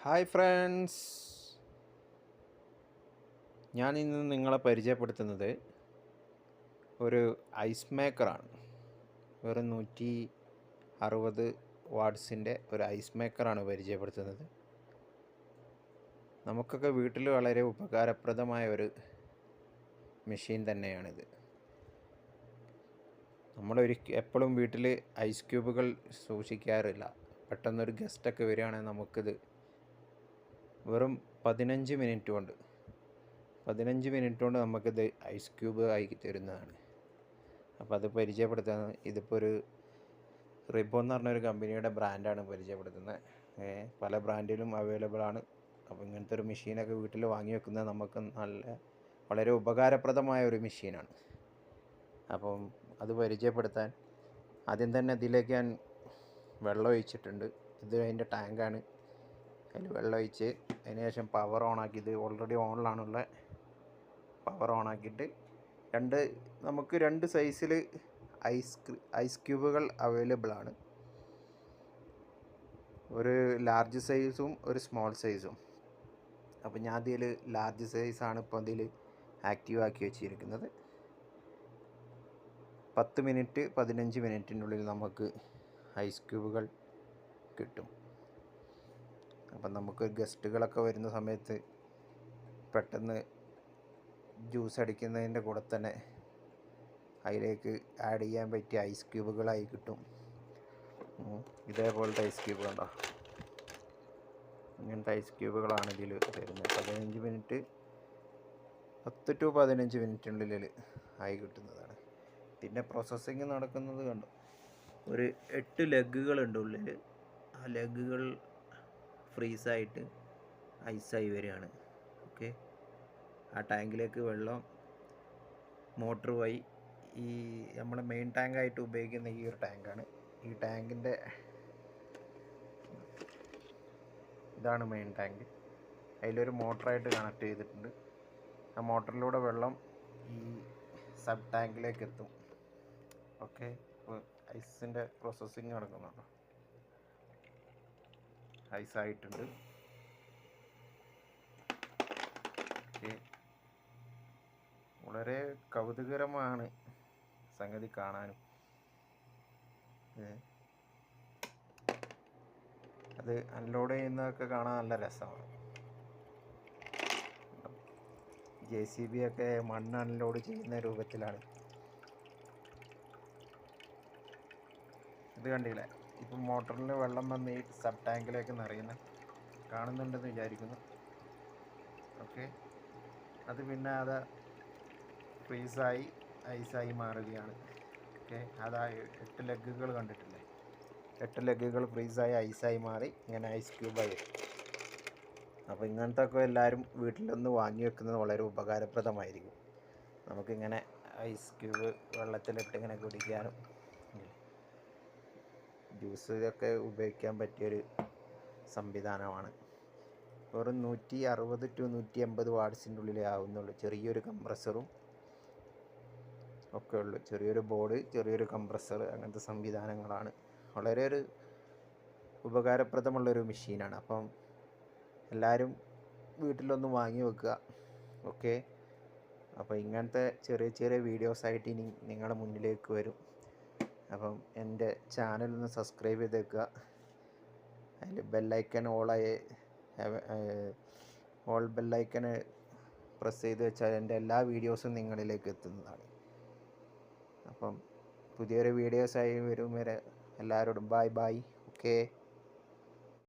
Hi friends, ഞാൻ ഇന്ന് നിങ്ങളെ പരിചയപ്പെടുത്തുന്നത് ഒരു ഐസ് മേക്കറാണ്. വെറും 160 വാട്ട്സിൻ്റെ ഒരു ഐസ് മേക്കറാണ് പരിചയപ്പെടുത്തുന്നത്. നമുക്കൊക്കെ വീട്ടിൽ വളരെ ഉപകാരപ്രദമായ ഒരു മെഷീൻ തന്നെയാണിത്. എപ്പോഴും വീട്ടിൽ ഐസ് ക്യൂബുകൾ സൂക്ഷിക്കാറില്ല. പെട്ടെന്നൊരു ഗസ്റ്റൊക്കെ വരികയാണെങ്കിൽ നമുക്കിത് വെറും 15 മിനിറ്റ് കൊണ്ട് നമുക്കിത് ഐസ് ക്യൂബ് ആയി തരുന്നതാണ്. അപ്പോൾ അത് പരിചയപ്പെടുത്തുന്നത്, ഇതിപ്പോൾ ഒരു റിബോൺ എന്ന് പറഞ്ഞൊരു കമ്പനിയുടെ ബ്രാൻഡാണ് പരിചയപ്പെടുത്തുന്നത്. പല ബ്രാൻഡിലും അവൈലബിൾ ആണ്. അപ്പോൾ ഇങ്ങനത്തെ ഒരു മെഷീനൊക്കെ വീട്ടിൽ വാങ്ങി വെക്കുന്നത് നമുക്ക് വളരെ ഉപകാരപ്രദമായ ഒരു മെഷീനാണ്. അപ്പം അത് പരിചയപ്പെടുത്താൻ ആദ്യം തന്നെ ഇതിലേക്ക് ഞാൻ വെള്ളം ഒഴിച്ചിട്ടുണ്ട്. ഇത് അതിൻ്റെ ടാങ്കാണ്. അതിൽ വെള്ളം ഒഴിച്ച് അതിന് ശേഷം പവർ ഓണാക്കി, ഇത് ഓൾറെഡി ഓണിലാണുള്ള പവർ ഓണാക്കിയിട്ട് നമുക്ക് രണ്ട് സൈസിൽ ഐസ് ക്യൂബുകൾ അവൈലബിൾ ആണ്. ഒരു ലാർജ് സൈസും ഒരു സ്മോൾ സൈസും. അപ്പോൾ ഞാൻ ഇതിൽ ലാർജ് സൈസാണ് ഇപ്പോൾ ഇതിൽ ആക്റ്റീവ് ആക്കി വെച്ചിരിക്കുന്നത്. 15 മിനിറ്റിനുള്ളിൽ നമുക്ക് ഐസ് ക്യൂബുകൾ കിട്ടും. അപ്പം നമുക്ക് ഗസ്റ്റുകളൊക്കെ വരുന്ന സമയത്ത് പെട്ടെന്ന് ജ്യൂസ് അടിക്കുന്നതിൻ്റെ കൂടെ തന്നെ അതിലേക്ക് ആഡ് ചെയ്യാൻ പറ്റിയ ഐസ് ക്യൂബുകളായി കിട്ടും. ഇതേപോലത്തെ ഐസ് ക്യൂബ് കണ്ടോ, ഇങ്ങനത്തെ ഐസ് ക്യൂബുകളാണ് ഇതിൽ തരുന്നത്. 10 to 15 മിനിറ്റിനുള്ളിൽ ആയി കിട്ടുന്നതാണ്. പിന്നെ പ്രോസസ്സിങ് നടക്കുന്നത് കണ്ടോ, ഒരു 8 ലെഗുകളുണ്ട് ഉള്ളിൽ. ആ ലെഗുകൾ ഫ്രീസായിട്ട് ഐസായി വരികയാണ്. ഓക്കെ, ആ ടാങ്കിലേക്ക് വെള്ളം മോട്ടർ വഴി, ഈ നമ്മുടെ മെയിൻ ടാങ്കായിട്ട് ഉപയോഗിക്കുന്ന ഈ ഒരു ടാങ്കാണ്. ഈ ടാങ്കിൻ്റെ ഇതാണ് മെയിൻ ടാങ്ക്. അതിലൊരു മോട്ടറായിട്ട് കണക്ട് ചെയ്തിട്ടുണ്ട്. ആ മോട്ടറിലൂടെ വെള്ളം ഈ സബ് ടാങ്കിലേക്ക് എത്തും. ഓക്കെ, ഇപ്പോൾ ഐസിൻ്റെ പ്രോസസ്സിങ് നടക്കുന്നുണ്ടോ, ഐസായിട്ടുണ്ട്. ഓക്കെ, വളരെ കൗതുകരമാണ് സംഗതി കാണാനും. അത് അൺലോഡ് ചെയ്യുന്നതൊക്കെ കാണാൻ നല്ല രസമാണ്. JCB ഒക്കെ മണ്ണ് അൺലോഡ് ചെയ്യുന്ന രൂപത്തിലാണ്. ഇത് കണ്ടില്ലേ, ഇപ്പം മോട്ടറിൽ വെള്ളം വന്ന് ഈ സബ് ടാങ്കിലേക്ക് നിറയുന്നത് കാണുന്നുണ്ടെന്ന് വിചാരിക്കുന്നു. ഓക്കെ, അത് പിന്നെ അത് ഫ്രീസായി ഐസായി മാറുകയാണ്. ഓക്കെ, അതാ 8 ലെഗുകൾ കണ്ടിട്ടില്ലേ, 8 ലെഗുകൾ ഫ്രീസായി ഐസായി മാറി ഇങ്ങനെ ഐസ് ക്യൂബായി. അപ്പോൾ ഇങ്ങനത്തെ ഒക്കെ എല്ലാവരും വീട്ടിലൊന്ന് വാങ്ങി വെക്കുന്നത് വളരെ ഉപകാരപ്രദമായിരിക്കും. നമുക്കിങ്ങനെ ഐസ് ക്യൂബ് വെള്ളത്തിലിട്ട് ഇങ്ങനെ കുടിക്കാനും ജ്യൂസ് ഒക്കെ ഉപയോഗിക്കാൻ പറ്റിയൊരു സംവിധാനമാണ്. വെറും 160 to 180 വാട്ട്സിൻ്റെ ഉള്ളിലേ ആവുന്നുള്ളൂ. ചെറിയൊരു കംപ്രസറും ഒക്കെ ഉള്ളു, ചെറിയൊരു ബോർഡ്, ചെറിയൊരു കംപ്രസർ, അങ്ങനത്തെ സംവിധാനങ്ങളാണ്. വളരെ ഒരു ഉപകാരപ്രദമുള്ളൊരു മെഷീനാണ്. അപ്പം എല്ലാവരും വീട്ടിലൊന്ന് വാങ്ങി വെക്കുക. ഓക്കെ, അപ്പോൾ ഇങ്ങനത്തെ ചെറിയ ചെറിയ വീഡിയോസായിട്ട് ഇനി നിങ്ങളുടെ മുന്നിലേക്ക് വരും. അപ്പം എൻ്റെ ചാനലൊന്ന് സബ്സ്ക്രൈബ് ചെയ്തേക്കുക. അതിൽ ബെല്ലൈക്കൻ ഓൾ ബെല്ലൈക്കന് പ്രസ് ചെയ്ത് വെച്ചാൽ എൻ്റെ എല്ലാ വീഡിയോസും നിങ്ങളിലേക്ക് എത്തുന്നതാണ്. അപ്പം പുതിയൊരു വീഡിയോസായി വരും വരെ എല്ലാവരോടും ബൈ. ഓക്കെ.